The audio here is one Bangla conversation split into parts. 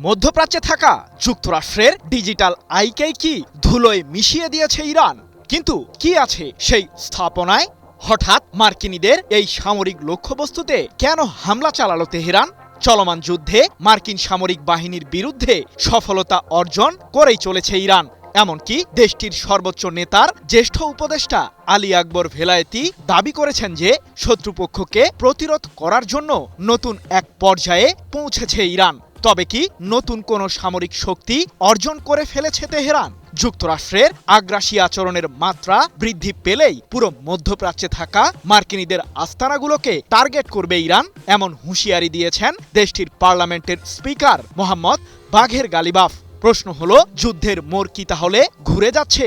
মধ্যপ্রাচ্যে থাকা যুক্তরাষ্ট্রের ডিজিটাল আইকেই কি ধুলোয় মিশিয়ে দিয়েছে ইরান? কিন্তু কি আছে সেই স্থাপনায়? হঠাৎ মার্কিনীদের এই সামরিক লক্ষ্যবস্তুতে কেন হামলা চালালো তেহরান? চলমান যুদ্ধে মার্কিন সামরিক বাহিনীর বিরুদ্ধে সফলতা অর্জন করেই চলেছে ইরান। এমনকি দেশটির সর্বোচ্চ নেতার জ্যেষ্ঠ উপদেষ্টা আলী আকবর ভেলায়েতি দাবি করেছেন যে শত্রুপক্ষকে প্রতিরোধ করার জন্য নতুন এক পর্যায়ে পৌঁছেছে ইরান। তবে কি নতুন কোনো সামরিক শক্তি অর্জন করে ফেলেছে তেহরান? যুক্তরাষ্ট্রের আগ্রাসী আচরণের মাত্রা বৃদ্ধি পেলেই পুরো মধ্যপ্রাচ্যে থাকা মার্কিনীদের আস্তানাগুলোকে টার্গেট করবে ইরান, এমন হুঁশিয়ারি দিয়েছেন দেশটির পার্লামেন্টের স্পিকার মোহাম্মদ বাঘের গালিবাফ। প্রশ্ন হলো, যুদ্ধের মোড় কি তাহলে ঘুরে যাচ্ছে?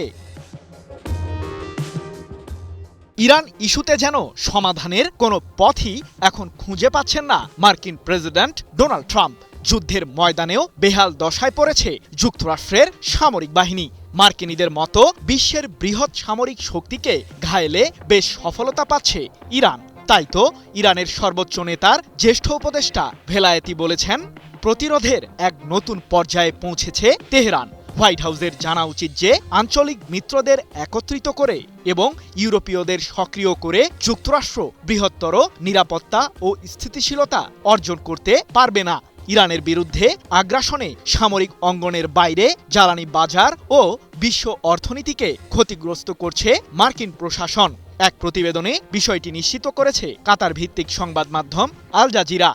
ইরান ইস্যুতে যেন সমাধানের কোনো পথই এখন খুঁজে পাচ্ছেন না মার্কিন প্রেসিডেন্ট ডোনাল্ড ট্রাম্প। যুদ্ধের ময়দানেও বেহাল দশায় পড়েছে যুক্তরাষ্ট্রের সামরিক বাহিনী। মার্কিনীদের মতো বিশ্বের বৃহৎ সামরিক শক্তিকে ঘায়েলে বেশ সফলতা পাচ্ছে ইরান। তাই তো ইরানের সর্বোচ্চ নেতার জ্যেষ্ঠ উপদেষ্টা ভেলায়েতি বলেছেন, প্রতিরোধের এক নতুন পর্যায়ে পৌঁছেছে তেহরান। হোয়াইট হাউসের জানা উচিত যে আঞ্চলিক মিত্রদের একত্রিত করে এবং ইউরোপীয়দের সক্রিয় করে যুক্তরাষ্ট্র বৃহত্তর নিরাপত্তা ও স্থিতিশীলতা অর্জন করতে পারবে না। ইরানের বিরুদ্ধে আগ্রাসনে সামরিক অঙ্গনের বাইরে জ্বালানি বাজার ও বিশ্ব অর্থনীতিকে ক্ষতিগ্রস্ত করছে মার্কিন প্রশাসন। এক প্রতিবেদনে বিষয়টি নিশ্চিত করেছে কাতার ভিত্তিক সংবাদ মাধ্যম আল জাজিরা।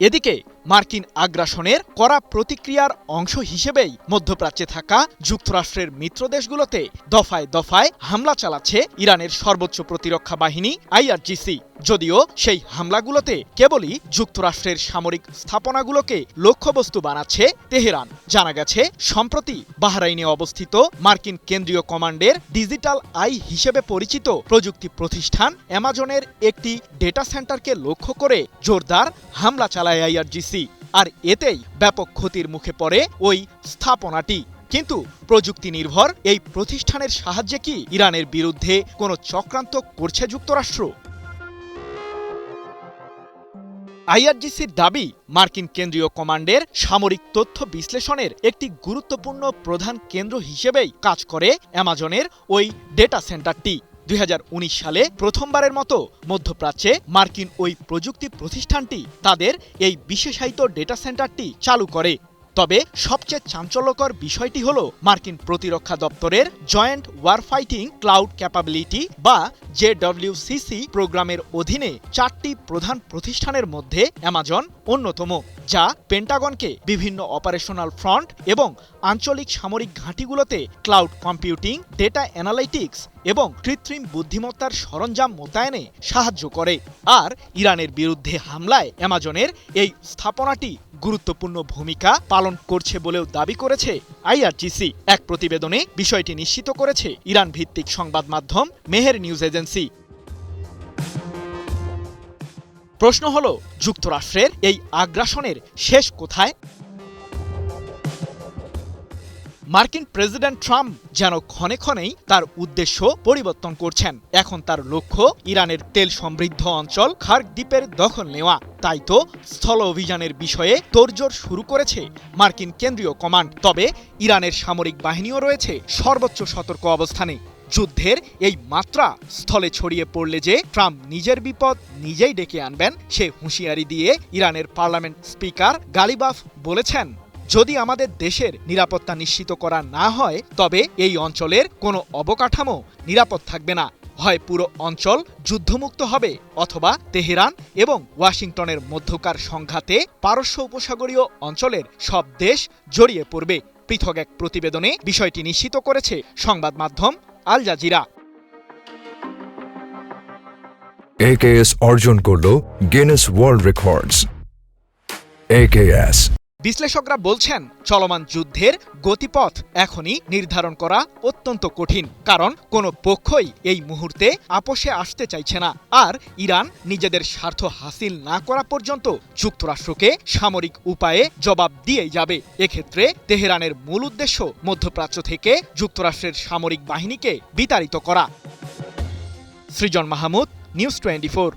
এদিকে মার্কিন আগ্রাসনের কড়া প্রতিক্রিয়ার অংশ হিসেবেই মধ্যপ্রাচ্যে থাকা যুক্তরাষ্ট্রের মিত্র দেশগুলোতে দফায় দফায় হামলা চালাচ্ছে ইরানের সর্বোচ্চ প্রতিরক্ষা বাহিনী IRGC। যদিও সেই হামলাগুলোতে কেবলই যুক্তরাষ্ট্রের সামরিক স্থাপনাগুলোকে লক্ষ্যবস্তু বানাচ্ছে তেহরান। জানা গেছে, সম্প্রতি বাহরাইনে অবস্থিত মার্কিন কেন্দ্রীয় কমান্ডের ডিজিটাল আই হিসেবে পরিচিত প্রযুক্তি প্রতিষ্ঠান অ্যামাজনের একটি ডেটা সেন্টারকে লক্ষ্য করে জোরদার হামলা চালায় IRGC। আর এতেই ব্যাপক ক্ষতির মুখে পড়ে ওই স্থাপনাটি। কিন্তু প্রযুক্তি নির্ভর এই প্রতিষ্ঠানের সাহায্যে কি ইরানের বিরুদ্ধে কোনো চক্রান্ত করছে যুক্তরাষ্ট্র? IRGCর দাবি, মার্কিন কেন্দ্রীয় কমান্ডের সামরিক তথ্য বিশ্লেষণের একটি গুরুত্বপূর্ণ প্রধান কেন্দ্র হিসেবেই কাজ করে অ্যামাজনের ওই ডেটা সেন্টারটি। 2019 সালে প্রথমবারের মতো মধ্যপ্রাচ্যে মার্কিন ওই প্রযুক্তি প্রতিষ্ঠানটি তাদের এই বিশেষায়িত ডেটা সেন্টারটি চালু করে। তবে সবচেয়ে চাঞ্চল্যকর বিষয়টি হল, মার্কিন প্রতিরক্ষা দপ্তরের জয়েন্ট ওয়ারফাইটিং ক্লাউড ক্যাপাবিলিটি বা JWCC প্রোগ্রামের অধীনে 4টি প্রধান প্রতিষ্ঠানের মধ্যে অ্যামাজন অন্যতম, যা পেন্টাগনকে বিভিন্ন অপারেশনাল ফ্রন্ট এবং আঞ্চলিক সামরিক ঘাঁটিগুলোতে ক্লাউড কম্পিউটিং, ডেটা অ্যানালাইটিক্স এবং কৃত্রিম বুদ্ধিমত্তার সরঞ্জাম মোতায়েনে সাহায্য করে। আর ইরানের বিরুদ্ধে হামলায় অ্যামাজনের এই স্থাপনাটি গুরুত্বপূর্ণ ভূমিকা পালন করছে বলেও দাবি করেছে IRGC। এক প্রতিবেদনে বিষয়টি নিশ্চিত করেছে ইরান ভিত্তিক সংবাদ মাধ্যম মেহের নিউজ এজেন্সি। প্রশ্ন হলো, যুক্তরাষ্ট্রের এই আগ্রাসনের শেষ কোথায়? মার্কিন প্রেসিডেন্ট ট্রাম্প যেন ক্ষণে ক্ষণেই তার উদ্দেশ্য পরিবর্তন করছেন। এখন তার লক্ষ্য ইরানের তেল সমৃদ্ধ অঞ্চল খার্ক দ্বীপের দখল নেওয়া। তাই তো স্থল অভিযানের বিষয়ে তোড়জোড় শুরু করেছে মার্কিন কেন্দ্রীয় কমান্ড। তবে ইরানের সামরিক বাহিনীও রয়েছে সর্বোচ্চ সতর্ক অবস্থানে। যুদ্ধের এই মাত্রা স্থলে ছড়িয়ে পড়লে যে ট্রাম্প নিজের বিপদ নিজেই ডেকে আনবেন, সে হুঁশিয়ারি দিয়ে ইরানের পার্লামেন্ট স্পিকার গালিবাফ বলেছেন, যদি আমাদের দেশের নিরাপত্তা নিশ্চিত করা না হয় তবে এই অঞ্চলের কোনো অবকাঠামো নিরাপদ থাকবে না। হয় পুরো অঞ্চল যুদ্ধমুক্ত হবে অথবা তেহরান এবং ওয়াশিংটনের মধ্যকার সংঘাতে পারস্য উপসাগরীয় অঞ্চলের সব দেশ জড়িয়ে পড়বে। পৃথক এক প্রতিবেদনে বিষয়টি নিশ্চিত করেছে সংবাদ মাধ্যম আল জাজিরা। AKS অর্জন করল গিনেস ওয়ার্ল্ড রেকর্ডস। AKS বিশ্লেষকরা বলছেন, চলমান যুদ্ধের গতিপথ এখনই নির্ধারণ করা অত্যন্ত কঠিন, কারণ কোনো পক্ষই এই মুহূর্তে আপোষে আসতে চাইছে না। আর ইরান নিজেদের স্বার্থ হাসিল না করা পর্যন্ত যুক্তরাষ্ট্রকে সামরিক উপায়ে জবাব দিয়েই যাবে। এক্ষেত্রে তেহরানের মূল উদ্দেশ্য মধ্যপ্রাচ্য থেকে যুক্তরাষ্ট্রের সামরিক বাহিনীকে বিতাড়িত করা। সৃজন মাহমুদ, নিউজ 24।